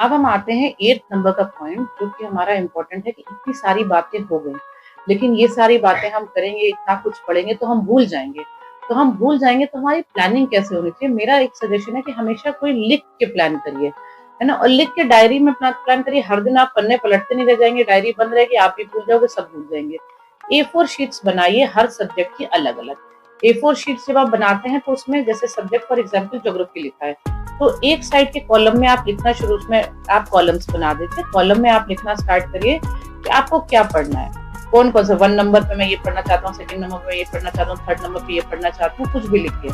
अब हम आते हैं 8th नंबर का पॉइंट, जो कि हमारा इम्पोर्टेंट है कि इतनी सारी बातें हो गई, लेकिन ये सारी बातें हम करेंगे, इतना कुछ पढ़ेंगे तो हम भूल जाएँगे। तो हम भूल जाएँगे तो हमारी प्लानिंग कैसे होनी चाहिए? मेरा एक सजेशन है कि हमेशा कोई लिख के प्लान करिए, है ना? और लिख के डायरी में प्लान करिए, हर दिन आप पन्ने पलटते नहीं रह जाएँगे, डायरी बंद रहेगी, आप भी भूल जाओगे, सब भूल जाएँगे। ए4 शीट्स बनाइए हर सब्जेक्ट की अलग-अलग। ए4 शीट्स जब आप बनाते हैं तो उसमें जैसे सब्जेक्ट फॉर एग्जांपल ज्योग्राफी लिखा है, तो एक साइड के कॉलम में आप लिखना शुरू उसमें आप कॉलम्स बना दीजिए। कॉलम में आप लिखना स्टार्ट करिए कि आपको क्या पढ़ना है। कौन-कौन सा 1 नंबर पे मैं ये पढ़ना चाहता हूँ, 2nd नंबर पे ये पढ़ना चाहता हूँ, 3rd नंबर पे ये पढ़ना चाहता हूँ, कुछ भी लिखिए।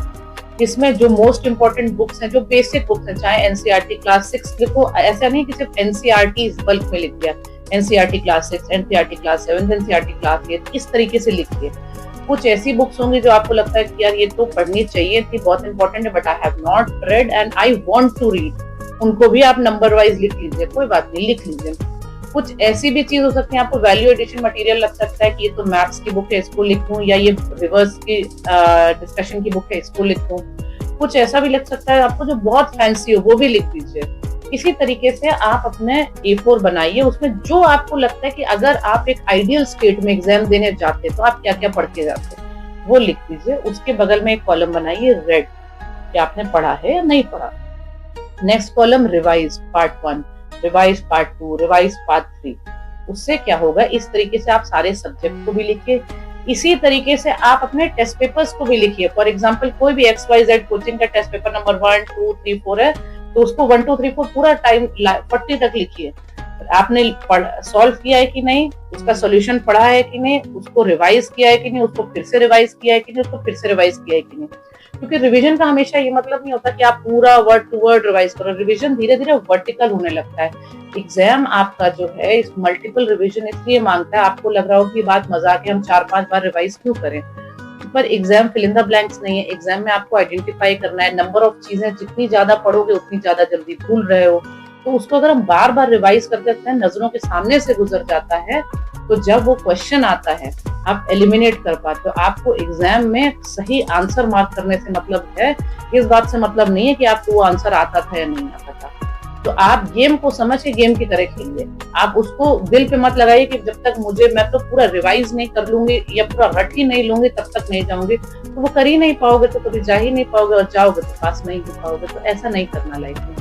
इसमें जो मोस्ट इम्पोर्टेंट बुक्स हैं, जो बेसिक बुक्स हैं, चाहे एनसीईआरटी क्लास 6 लिखो, ऐसा नहीं कि सिर्फ एनसीईआरटी बल्क में लिख दिया। NCERT class 6, NCERT class 7, NCERT class 8, इस तरीके से लिखिए। कुछ ऐसी बुक्स होंगी जो आपको लगता है कि यार ये तो पढ़नी चाहिए थी, बहुत इंपॉर्टेंट है, but I have not read and I want to read. उनको भी आप नंबर वाइज लिख लीजिए, कोई बात नहीं, लिख लीजिए। कुछ ऐसी भी चीज हो सकती है, आपको वैल्यू एडिशन मटेरियल लग सकता है कि ये तो मैथ्स की बुक है, इसको लिख दूं, या ये रिवर्स की डिस्कशन की बुक है, इसको लिख दूं। कुछ ऐसा भी लग सकता है आपको जो बहुत फैंसी हो, वो भी लिख दीजिए। इसी तरीके से आप अपने A4 बनाइए, उसमें जो आपको लगता है कि अगर आप एक आइडियल स्टेट में एग्जाम देने जाते तो आप क्या-क्या पढ़ के जाते, वो लिख दीजिए। उसके बगल में एक कॉलम बनाइए रेड, कि आपने पढ़ा है या नहीं पढ़ा। Next column revise part 1, revise part 2, revise part 3। उससे क्या होगा, इस तरीके से आप सारे सब्जेक्ट को भी लिखिए। इसी तरीके से आप अपने टेस्ट पेपर्स को भी लिखिए। फॉर एग्जांपल कोई भी XYZ कोचिंग का टेस्ट पेपर नंबर 1, 2, 3, 4 है, तो उसको 1, 2, 3, 4 पूरा टाइम 40 तक लिखिए। आपने सॉल्व किया है कि नहीं, उसका सॉल्यूशन पढ़ा है कि नहीं, उसको रिवाइज किया है कि नहीं, उसको फिर से रिवाइज किया है कि नहीं, उसको फिर से रिवाइज किया है कि नहीं। क्योंकि रिवीजन का हमेशा ये मतलब नहीं होता कि आप पूरा वर्ड टू वर्ड रिवाइज करो। रिवीजन धीरे-धीरे वर्टिकल होने लगता है। एग्जाम आपका जो है इस मल्टीपल रिवीजन इसलिए मांगता है, आपको लग रहा हो कि बात मजाक है, हम 4-5 बार रिवाइज क्यों करें, पर exam fill in the blanks नहीं है। एग्जाम में आपको आइडेंटिफाई करना है, नंबर ऑफ चीजें जितनी ज्यादा पढ़ोगे उतनी ज्यादा जल्दी भूल रहे हो, तो उसको अगर हम बार बार रिवाइज करते हैं, नजरों के सामने से गुजर जाता है, तो जब वो क्वेश्चन आता है आप एलिमिनेट कर पाते हो। आपको एग्जाम में सही आंसर मार्क करने से मतलब है, इस बात से मतलब नहीं है कि आपको वो आंसर आता था या नहीं आता था। तो आप गेम को समझ के गेम की तरह खेलिए। आप उसको दिल पे मत लगाइए कि जब तक मैं तो पूरा रिवाइज नहीं कर लूंगी या पूरा रट ही नहीं लूंगी तब तक नहीं जाऊंगी, तो वो कर ही नहीं पाओगे, तो कभी जा ही नहीं पाओगे, और जाओगे तो पास नहीं हो पाओगे। तो ऐसा नहीं करना लाइफ में।